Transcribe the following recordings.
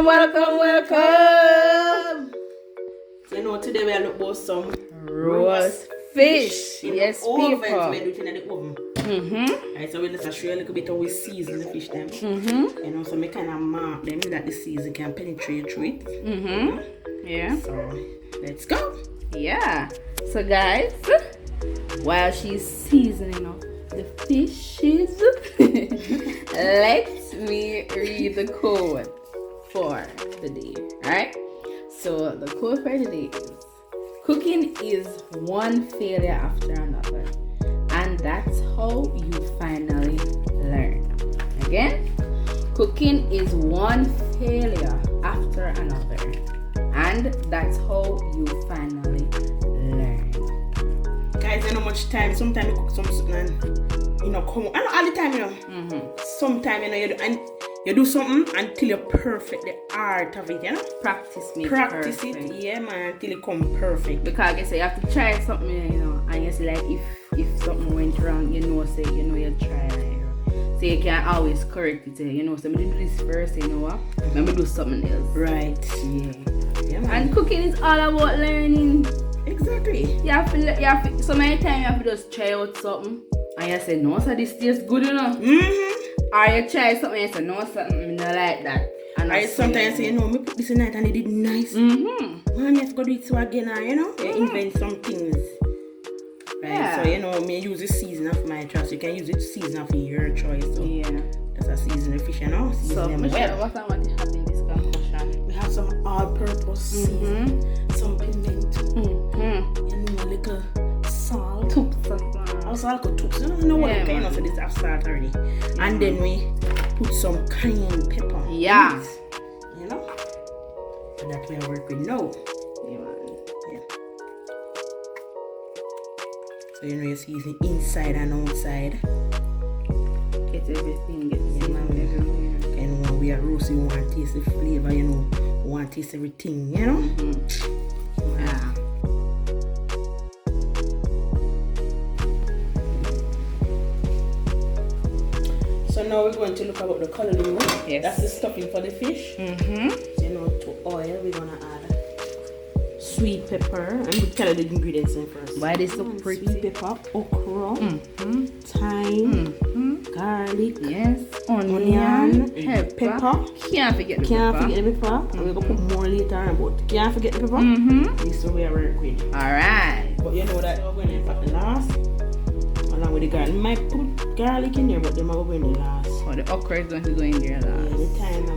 welcome. So, you know, today we are looking about some roast fish. Yes, people. Right, so we'll just show you a little bit how we season the fish them. You know, so we kind of mark them that the season can penetrate through it. Yeah. So let's go. Yeah. So guys, while she's seasoning up the fishes, let me read the code for the day. Alright? So the code for the day is: cooking is one failure after another, and that's how you finally learn. Again, cooking is one failure after another, and that's how you finally learn. Guys, I know much time. Sometimes you cook something and you know come. I know all the time, you know. Sometimes you know you do something until you perfect the art of it, you know. Practice it, yeah, man, until it come perfect. Because I guess you have to try something, you know, and it's like if something went wrong, you know you try. So you can't always correct it, you know. So I'm gonna do this first, you know what? I'm gonna do something else. Right. Yeah, man. And cooking is all about learning. Exactly. You have to so many times you have to just try out something and you say, no, so this tastes good enough. Or you try something and you say, no, something not like that. And I sometimes say, you know, me put this in night and it did nice. Man, you have to go do it so again, you know? You invent some things. Right? Yeah. So, you know, me use the season of my choice. You can use it season of your choice. So yeah. That's a season of fish, you know? So, Michelle, what I want to have in this concoction? We have some all-purpose season, some pimento, you know, a little salt. Also, I'll go toops. You know what kind of this have salt already. And then we put some cayenne pepper. Yeah. You know? And that we are working now. Yeah. So you know you season inside and outside. Get everything, get the everywhere. And when we are roasting, we want to taste the flavor, you know. We want to taste everything, you know? Yeah. So now we're going to look about the coloring. Yes. That's the stuffing for the fish. So, you know, to oil, we're going to add sweet pepper. And we tell you the ingredients in first. Why this so pretty? Sweet pepper, okra, thyme, garlic, yes, onion, pepper. Can't forget the pepper. And we're going to put more later on, but can't forget the pepper. This is what we are working with. Alright. But you know that we're going to put the last. Along with the garlic. We might put garlic in there, but them are going in the last. Oh, the okra is going to go in there last. Yeah, the time I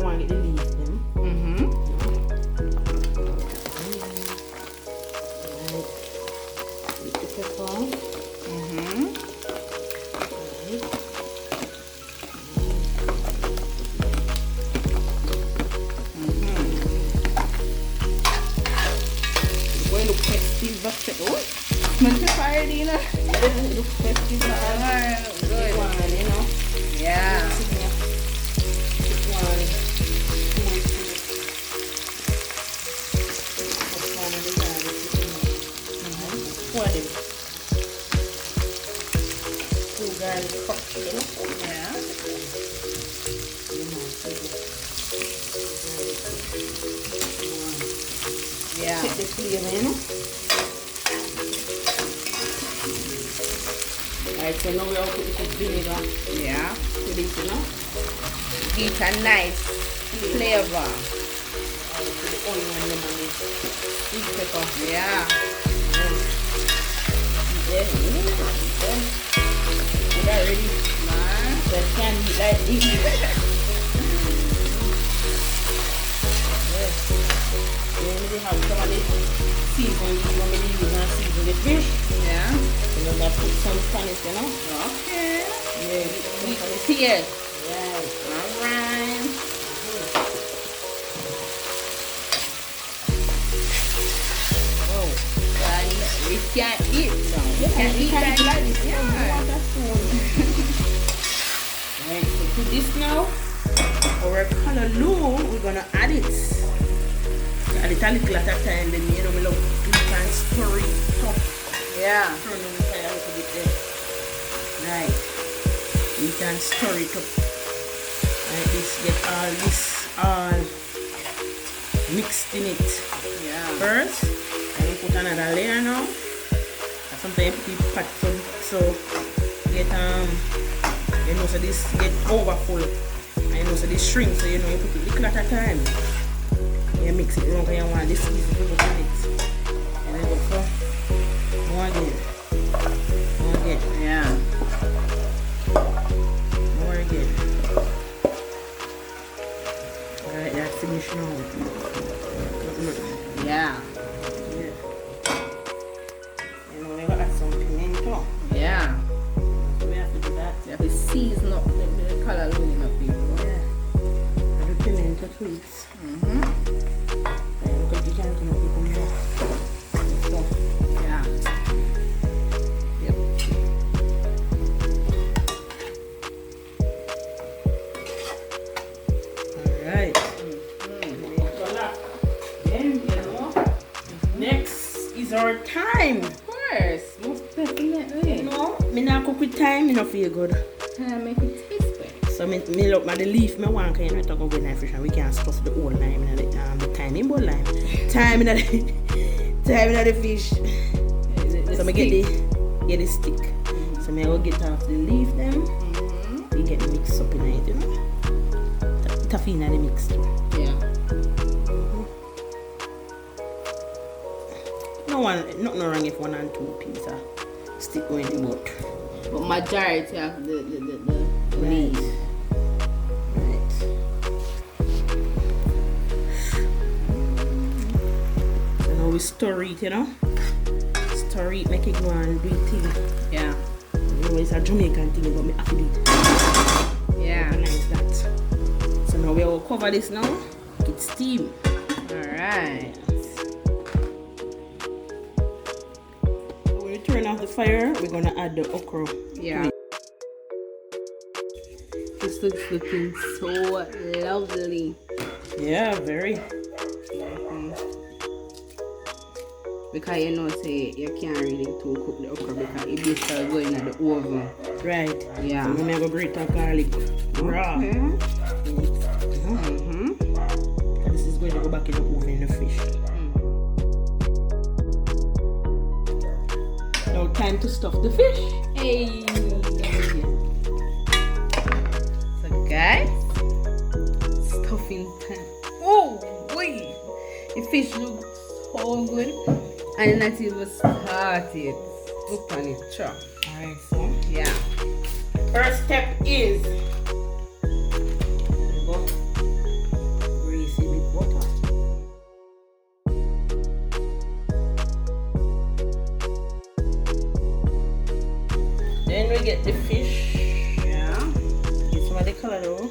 want to get the leaves them. With the pepper. We're going to festive vegetables. Smell the fire, Dina. Look festive. Good. One, you know. Yeah. Yeah. Take the flavor, you know. Alright, so now we all put the vinegar. Yeah. To this, you know. It's a nice flavor. Put the onion and the sweet pepper. Yeah. Yeah. You got ready? Man. That can be like this. Then we have some of the seasoning you want me to use and season the fish. Yeah. You know, I put some Spanish, you know. Okay. Yeah. Yes. Right. Alright. Oh. We can't eat now. We can't eat like this. Yeah. Right, so to this now, our color low, we're gonna add it. Add it a little at a time, then you know we love to and stir it up. Yeah. Turn on the fire a little bit there. Right. You can stir it up. Like this, get all this all mixed in it Yeah. first. And you put another layer now. And sometimes you put it pat so get you know so this get overfull. And you know so this shrink, so you know you put it little at a time. You mix it wrong and you want this piece to put in it. And then go for more again. More again. Yeah. More again. Alright, that's finished now. Yeah. Yeah. You know, we gotta add some pimento. Yeah. So we have to do that. You have to season up the color line up people. Yeah. Add the pimento to it. Mm-hmm. And look at the can come up with more. So, Yeah. Yep. alright. Then, you know, next is our time. Of course. Most You definitely. know, me not cook with time, me not feel good. Make it taste better. So me look at the leaf me want, cause you know talk about fish and we can stuff the whole lime in the time in bowl lime. Time in the fish. So me get the stick. So me will get off the leaf them. We get mixed up in it, you know. Toughy in the mix too. Yeah. Nothing wrong if 1 and 2 pieces of stick going in the boat. But majority of the Right. leaf. Right. So now we stir it, you know. Stir it, make it go and do it thing. Yeah. You know, it's a Jamaican thing, but me have to do it. Yeah. Like that. So now we will cover this now. Get steam. Alright. When we turn off the fire, we're gonna add the okra. Yeah. This looks looking so lovely. Yeah, very. Because you know, say you can't really too cook the okra because it just start going at the oven. Right. Yeah. So now I'm gonna grate our garlic raw. Okay. Mm-hmm. This is going to go back in the oven in the fish. Now time to stuff the fish. Hey. So guys, stuffing time. Oh boy, the fish looks so good, and not even started. Look on it, chop. Alright, so Yeah. first step is grease it with butter. Then we get the fish. Yeah. Get some of the color though.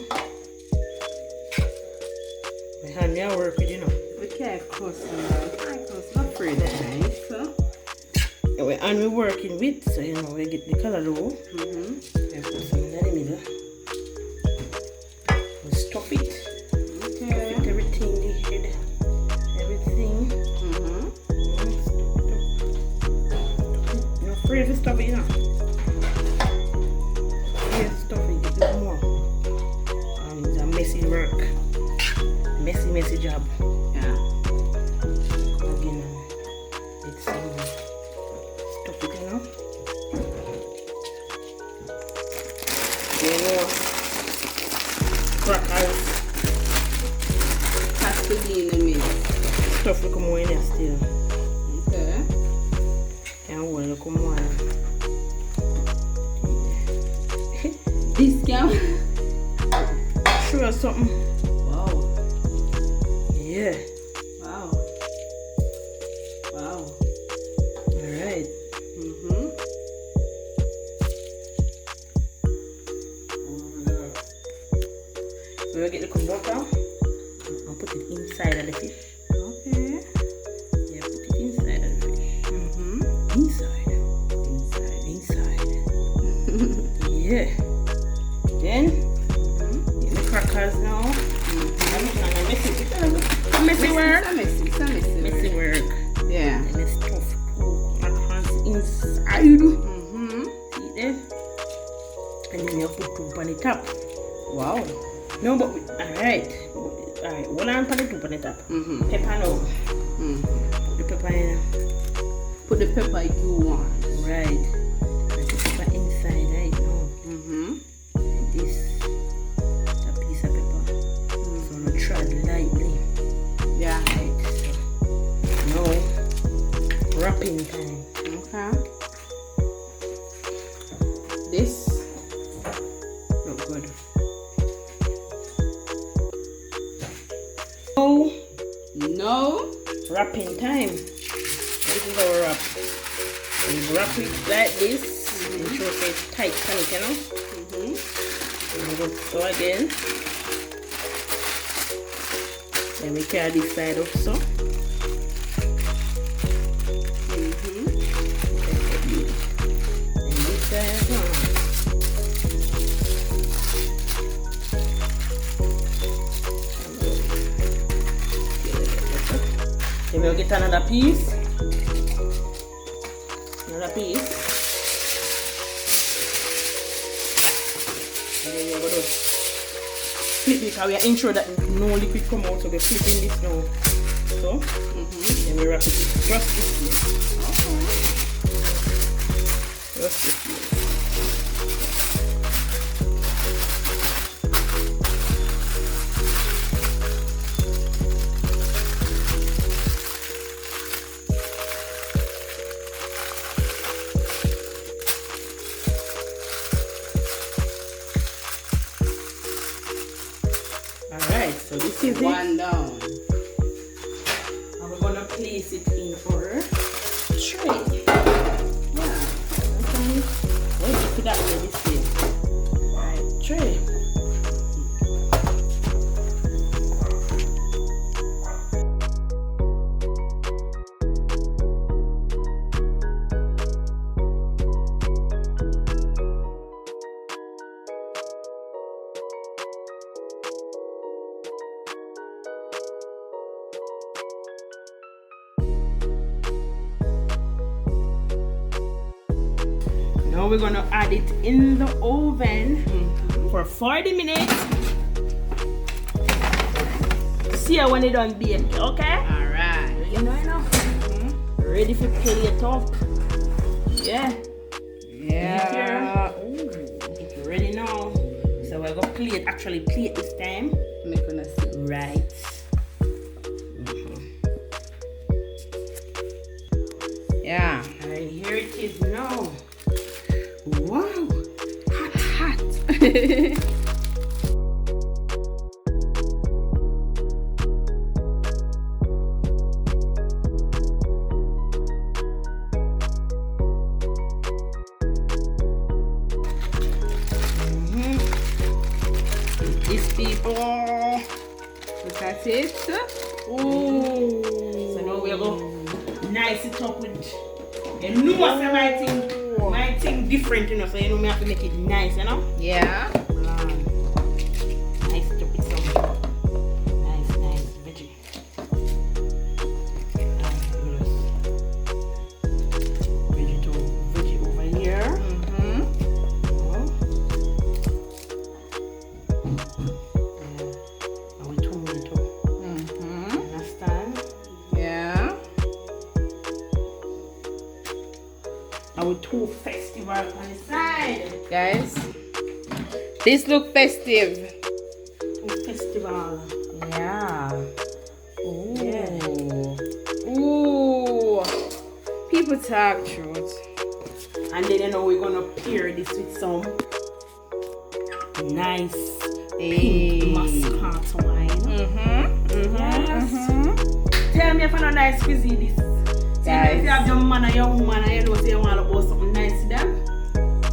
My hand me work with, you know. Okay, of course. Not afraid of nice. And we're working with, so you know, we get the color though. Mm-hmm. And put some in the middle. We stuff it. Okay. Stuff it, everything, the head, everything. Mm-hmm. You're afraid to stuff it, you know. Yeah, stuff it, get it more. And it's a messy work. Messy job. Yeah. Again, it's stuff it, you know. You know, crackers, Has to be in the middle. stuff will come more in there still. Okay. And will come more. Discount. Sure something. Wow. Yeah. Wow. Wow. Alright. Mm-hmm. So we get the water and put it inside of the fish. Okay. Yeah, put it inside of the fish. Mm-hmm. Inside. Yeah. Then get the crackers now. Messy work. Messy work. Yeah. And the stuff crackers inside. Mm-hmm. See there? And then you put two on the top. Wow. No, but alright. Alright, one arm on the top on the top. Pepper now. Put the pepper in. Put the pepper you want. Right. Put the pepper inside right now. Like this. A piece of pepper. So I'm gonna try lightly. Yeah. Right. So now wrapping time. Okay. This look good. No Wrapping time. This is our wrap. We wrap it like this. Ensure it's tight, can it, you know? And we go so again. Then we carry this side up so. And this side on. Then we'll get another piece. Another piece. And then we're going to flip it because we are ensured that no liquid come out. So we're flipping this now. So, then we wrap it just this way. Just this way. Alright, so this is one down. And we're gonna place it in our tray. Yeah. Okay. Let's put that way this way. Right, tray. Now we're gonna add it in the oven for 40 minutes. See how when it done bake, okay? Alright. You know. Ready for plate up. Yeah. Yeah. It's ready now. So we're gonna plate this time. Make gonna see. Right. Yeah. Alright, here it is now. Wow. Hot. These people. Look at it. Ooh. So now we're going to nice it up with. You know what's my thing different, you know, so you know me have to make it nice, you know? Yeah. Nice it up with some nice veggie. Veggie over here. And we tomato. Understand? Yeah. And we two festival on the side. Guys, this look festive. Two festival. Yeah. Ooh. Yeah. Ooh. People talk truth. And then you know we're gonna pair this with some nice pink muscat wine. Yes. Tell me if I'm not nice fizzy this. See if you have your man or your woman and you know say you want to go something nice to them.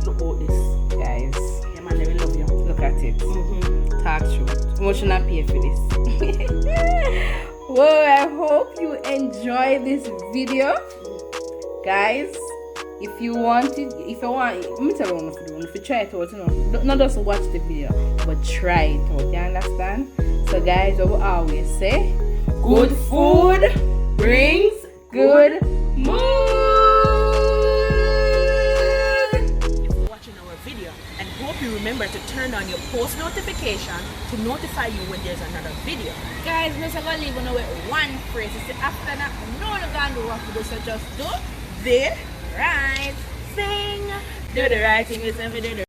Look at this. Guys, Your man they will love you. look at it. Talk truth. How much should I pay for this? Well, I hope you enjoy this video. Guys, if you want, let me tell you if you try it out, you know, not just watch the video, but try it out, you understand? So guys, I will always say, good food brings good mood. Watching our video and hope you remember remember to turn on your post notification to notify you when there's another video. Guys, I'm gonna leave you with one phrase. It's after that, no one can do what to do, so just do The right thing. do the right thing with every day.